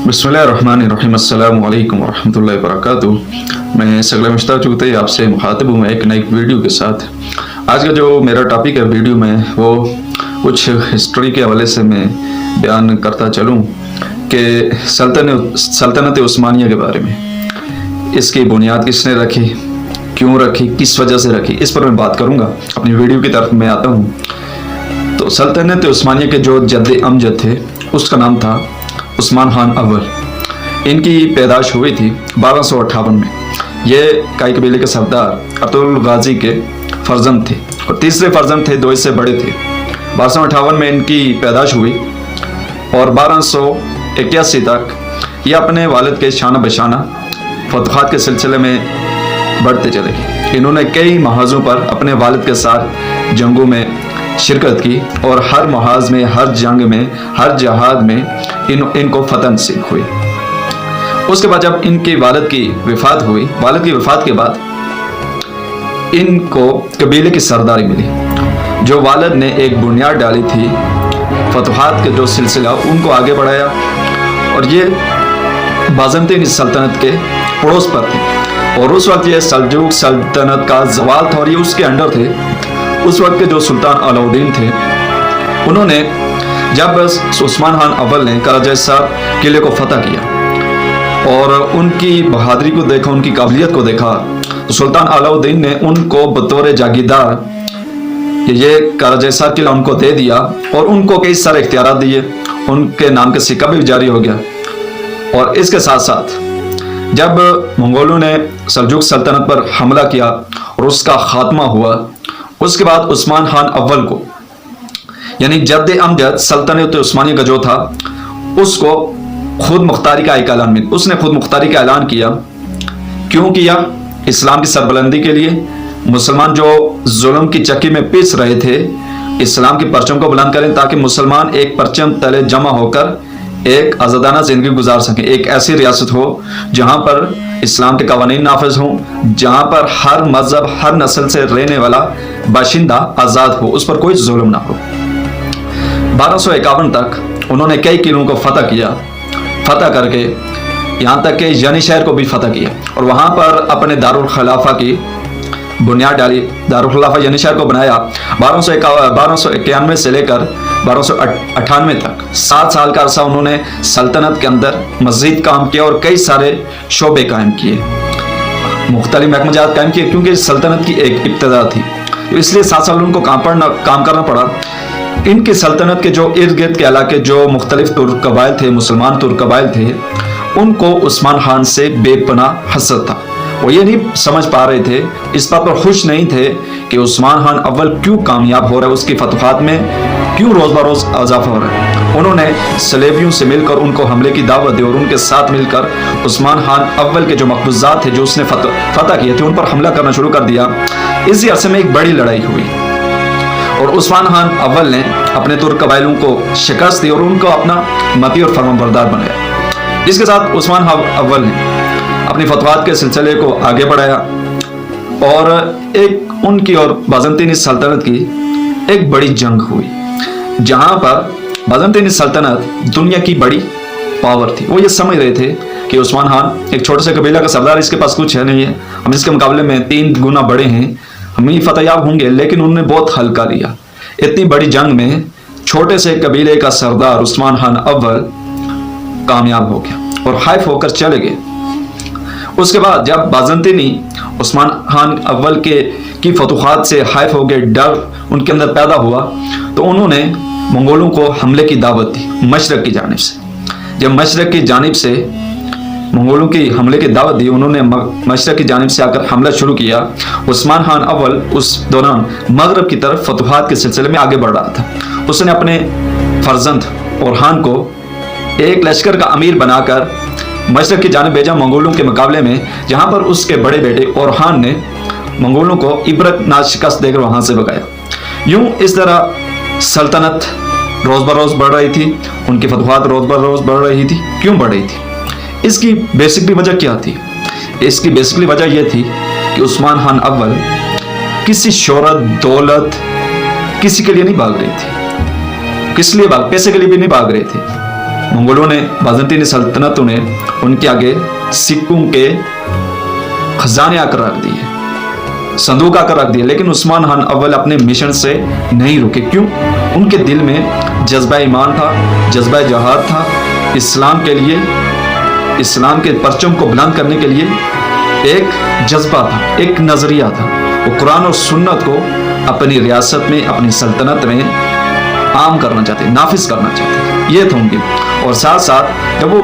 बिस्मिल्लाहिर्रहमानिर्रहीम अस्सलामु अलैकुम वरहमतुल्लाहि वबरकातुहू। मैं सगला मुश्ताक चुगते ही आपसे मुखातिब हूँ एक नई वीडियो के साथ। आज का जो मेरा टॉपिक है वीडियो में वो कुछ हिस्ट्री के हवाले से मैं बयान करता चलूँ कि सल्तनत उस्मानिया के बारे में, इसकी बुनियाद किसने रखी, क्यों रखी, किस वजह से रखी, इस पर मैं बात करूँगा। अपनी वीडियो की तरफ मैं आता हूँ। तो सल्तनत उस्मानिया के जो जद्द अमजद थे उसका नाम था उस्मान खान अव्वल। इनकी पैदाश हुई थी 1258 में। ये काई कबीले के सरदार अब्दुल गाजी के फर्जंद थे और तीसरे फर्जंद थे, दो इससे बड़े थे। 1258 में इनकी पैदाश हुई और 1281 तक ये अपने वालिद के शाना बशाना फतहात के सिलसिले में बढ़ते चले गए। इन्होंने कई महाजों पर अपने वालिद के साथ जंगों में शिरकत की और हर महाज में, हर जंग में, हर जहाद में इनको फतह नसीब हुई। उसके बाद जब इनके वालिद की वफात हुई, वालिद की वफात के बाद इनको कबीले की सरदारी मिली। जो वालिद ने एक बुनियाद डाली थी फतहात के जो सिलसिला, उनको आगे बढ़ाया और ये बाज़ंतीनी सल्तनत के पड़ोस पर थे। और उस वक्त ये सल्जूक सल्तनत का जवाल था और ये उसके अंडर थे। उस वक्त के जो सुल्तान अलाउद्दीन थे, उन्होंने जब उस्मान खान अव्वल ने कराजैसार किले को फतह किया और उनकी बहादुरी को देखा, उनकी काबिलियत को देखा, तो सुल्तान अलाउद्दीन ने उनको बतौर जागीरदार ये कराजैसार किला उनको दे दिया और उनको कई सारे इख्तियारात दिए। उनके नाम का सिक्का भी जारी हो गया। और इसके साथ साथ जब मंगोलों ने सल्जूक सल्तनत पर हमला किया और उसका खात्मा हुआ, उसके बाद उस्मान खान अव्वल को, यानी जद्द अमजद सल्तनत उस्मानिया का जो था, उसको खुद मुख्तारी का एक ऐलान मिला। उसने खुद मुख्तारी का ऐलान किया। क्यों किया? इस्लाम की सरबलंदी के लिए। मुसलमान जो जुल्म की चक्की में पिस रहे थे, इस्लाम के परचम को बुलंद करें ताकि मुसलमान एक परचम तले जमा होकर एक आज़ादाना ज़िंदगी गुजार सकें। एक ऐसी रियासत हो जहाँ पर इस्लाम के कवानीन नाफिज हों, जहाँ पर हर मजहब, हर नस्ल से रहने वाला बाशिंदा आज़ाद हो, उस पर कोई जुल्म ना हो। 1251 तक उन्होंने कई किलों को फतह किया। फतह करके यहाँ तक कि यानी शहर को भी फतह किया और वहाँ पर अपने दारुल खिलाफा की बुनियाद डाली। दारुल खिलाफा यानी शहर को बनाया। 1291 से लेकर 1298 तक 7 साल का अरसा उन्होंने सल्तनत के अंदर मज़ीद काम किया और कई सारे शोबे कायम किए, मुख्तलिफ महकमात कायम किए, क्योंकि सल्तनत की एक इब्तदा थी, इसलिए 7 साल उनको काम करना पड़ा। इनकी सल्तनत के जो इर्द गिर्द के इलाके जो मुख्तलिफ तुर्क कबाइल थे, मुसलमान तुर्क कबाइल थे, उनको उस्मान खान से बेपनाह हसद था। वो ये नहीं समझ पा रहे थे, इस बात पर खुश नहीं थे कि उस्मान खान अव्वल क्यों कामयाब हो रहा है, उसकी फतहात में क्यों रोज़ बरोज़ इजाफा हो रहा है। उन्होंने सलेबियों से मिलकर उनको हमले की दावत दी और उनके साथ मिलकर उस्मान खान अव्वल के जो मकबूजात थे, जो उसने फतह किए थे, उन पर हमला करना शुरू कर दिया। इसी अरसे में एक बड़ी लड़ाई हुई और उस्मान खान अव्वल ने अपने तुर्क कबाइलों को शिकस्त दी और उनको अपना मती और फरमाबरदार बनाया। इसके साथ उस्मान अव्वल ने अपनी फतवात के सिलसिले को आगे बढ़ाया और एक उनकी और बाज़ंतीनी सल्तनत की एक बड़ी जंग हुई, जहां पर बाज़ंतीनी सल्तनत दुनिया की बड़ी पावर थी। वो ये समझ रहे थे कि उस्मान खान एक छोटे से कबीला का सरदार, इसके पास कुछ है नहीं है, हम इसके मुकाबले में 3 गुना बड़े हैं, हम ही फतेहयाब होंगे। लेकिन उन्होंने बहुत हल्का लिया। इतनी बड़ी जंग में छोटे से कबीले का सरदार उस्मान खान अव्वल कामयाब हो गया और हाइफ होकर चले गए। उसके बाद जब बाज़ंतीनी उस्मान खान अव्वल की फतूहात से हाइफ हो गए, डर उनके अंदर पैदा हुआ, तो उन्होंने मंगोलों को हमले की दावत दी मशरक की जानिब से। जब मशरक की जानिब से मंगोलों की हमले की दावत दी, उन्होंने मशरक की जानिब से आकर हमला शुरू किया। उस्मान खान अव्वल उस दौरान मगरब की तरफ फतूहात के सिलसिले में आगे बढ़ रहा था। उसने अपने फर्जंद ओरहान को एक लश्कर का अमीर बनाकर मशरक की जानिब भेजा मंगोलों के मुकाबले में, जहां पर उसके बड़े बेटे ओरहान ने मंगोलों को इबरतनाक शिकस्त देकर वहां से भगाया। यूं इस तरह सल्तनत रोज़ बरोज़ बढ़ रही थी, उनकी फतवात रोज़ बरोज़ बढ़ रही थी। क्यों बढ़ रही थी? इसकी बेसिकली वजह क्या थी? इसकी बेसिकली वजह यह थी कि उस्मान खान अव्वल किसी शोहरत, दौलत, किसी के लिए नहीं भाग रही थी। किस लिए भाग? पैसे के लिए भी नहीं भाग रहे थे। मंगोलों ने, बाज़ंतीनी सल्तनतों ने उनके आगे सिक्कों के खजाने आकर रख दिए, संदूक आकर रख दिए, लेकिन उस्मान खान अव्वल अपने मिशन से नहीं रुके। क्यों? उनके दिल में जज्बा ईमान था, जज्बा जहाद था, इस्लाम के लिए, इस्लाम के परचम को बुलंद करने के लिए एक जज्बा था, एक नजरिया था। वो कुरान और सुन्नत को अपनी रियासत में, अपनी सल्तनत में आम करना चाहते, नाफिज करना चाहते, ये था उनके। और साथ साथ जब वो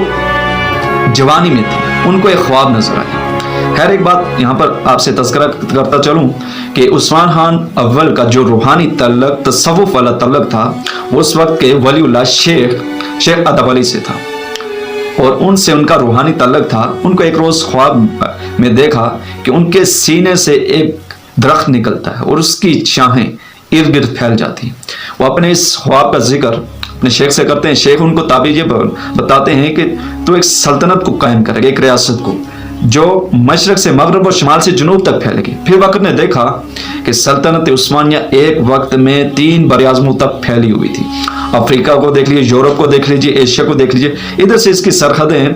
जवानी में थे उनको एक ख्वाब नजर आया। खैर, एक बात यहाँ पर आपसे तज़किरा करता चलूँ कि उस्मान खान अव्वल का जो रूहानी तल्लक, तसव्वुफ वाला तल्लक था, वो उस वक्त के वलीउल्लाह शेख अदब अली से था और उनसे उनका रूहानी तल्लक था। उनको एक रोज़ ख्वाब में देखा कि उनके सीने से एक दरख्त निकलता है और उसकी शाखें इर्द गिर्द फैल जाती। वो अपने इस ख्वाब का जिक्र अपने शेख से करते हैं। शेख उनको ताबीज़ बताते हैं कि तो एक सल्तनत को कायम करेगा, एक रियासत को जो मशरक से मगरब और शमाल से जुनूब तक फैलेगी। फिर वक्त ने देखा कि सल्तनत उस्मानिया एक वक्त में 3 बरआज़मों तक फैली हुई थी। अफ्रीका को देख लीजिए, यूरोप को देख लीजिए, एशिया को देख लीजिए, इधर से इसकी सरहदें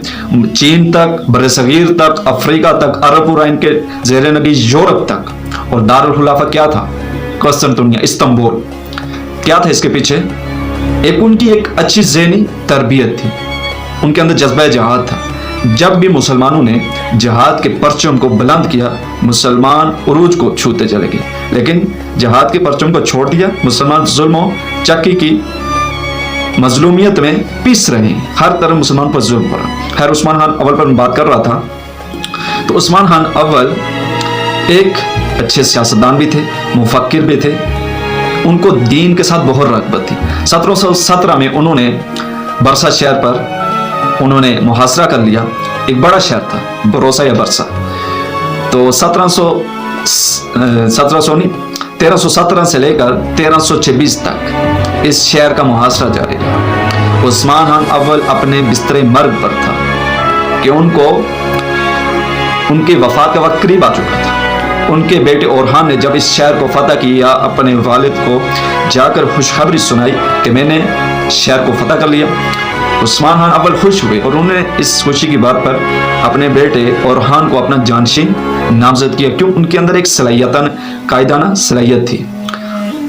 चीन तक, बरसगीर तक, अफ्रीका तक, अरब पूरा इनके ज़ेरे नगीज यूरोप तक। और दारुल खुलाफा क्या था? कस्तंतुनिया, इस्तांबुल। क्या था इसके पीछे? एक उनकी एक अच्छी ज़हनी तरबियत थी, उनके अंदर जज्बा जहाद था। जब भी मुसलमानों ने जहाद के परचम को बुलंद किया, मुसलमान उरूज को छूते चले गए, लेकिन जहाद के परचम को छोड़ दिया, मुसलमान जुल्म और चक्की की मजलूमियत में पिस रहे हैं, हर तरह मुसलमान पर जुल्म हो रहा। खैर, उस्मान खान अव्वल पर बात कर रहा था, तो उस्मान खान अव्वल एक अच्छे सियासतदान भी थे, मुफक्किर भी थे, उनको दीन के साथ बहुत रग़बत थी। 1717 में उन्होंने बरसा शहर पर उन्होंने मुहासरा कर लिया। एक बड़ा शहर था, बरोसा या बरसा। तो 1317 से लेकर 1326 तक इस शहर का मुहासरा जारी रहा। उस्मान खान अव्वल अपने बिस्तरे मर्ग पर था कि उनको उनकी वफात का वक्त करीब आ चुका था। उनके बेटे ओरहान ने जब इस शहर को फतह किया, अपने वालिद को जाकर खुशखबरी सुनाई कि मैंने शहर को फतह कर लिया। उस्मान खान अव्वल खुश हुए और उन्होंने इस खुशी की बात पर अपने बेटे ओरहान को अपना जानशीन नामजद किया। क्यों? उनके अंदर एक कायदाना सलाहियत थी।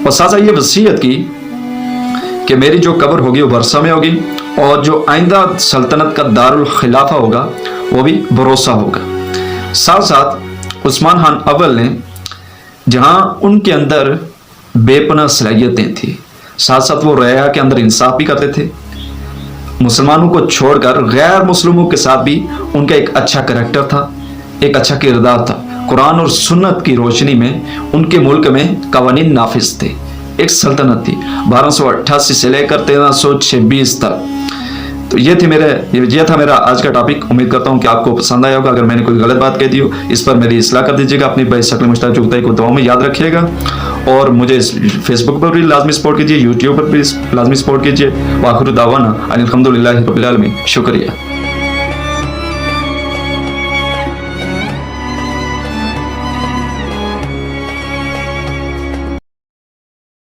और साथ ये वसीयत की कि मेरी जो कब्र होगी वो बरसा में होगी और जो आइंदा सल्तनत का दारुल खिलाफा होगा वो भी बरोसा होगा। साथ साथ उस्मान खान अव्वल ने, जहाँ उनके अंदर बेपनाह सलाहियतें थी, साथ साथ वो रया के अंदर इंसाफ भी करते थे। मुसलमानों को छोड़कर गैर मुस्लिमों के साथ भी उनका एक अच्छा करैक्टर था, एक अच्छा किरदार था। कुरान और सुन्नत की रोशनी में उनके मुल्क में कवानीन नाफिज थे। एक सल्तनत थी 1288 से लेकर 1326 तक। तो ये था मेरा आज का टॉपिक। उम्मीद करता हूँ कि आपको पसंद आया होगा। अगर मैंने कोई गलत बात कह दी हो, इस पर मेरी इस्लाह कर दीजिएगा। अपनी शक्ल मुश्ताक चुगताई को दुआओं में याद रखिएगा और मुझे फेसबुक पर भी लाजमी सपोर्ट कीजिए, यूट्यूब पर भी लाजमी सपोर्ट कीजिए। वाखिर दावाना अनिल हम्दुलिल्लाहि रब्बिल आलमीन। शुक्रिया।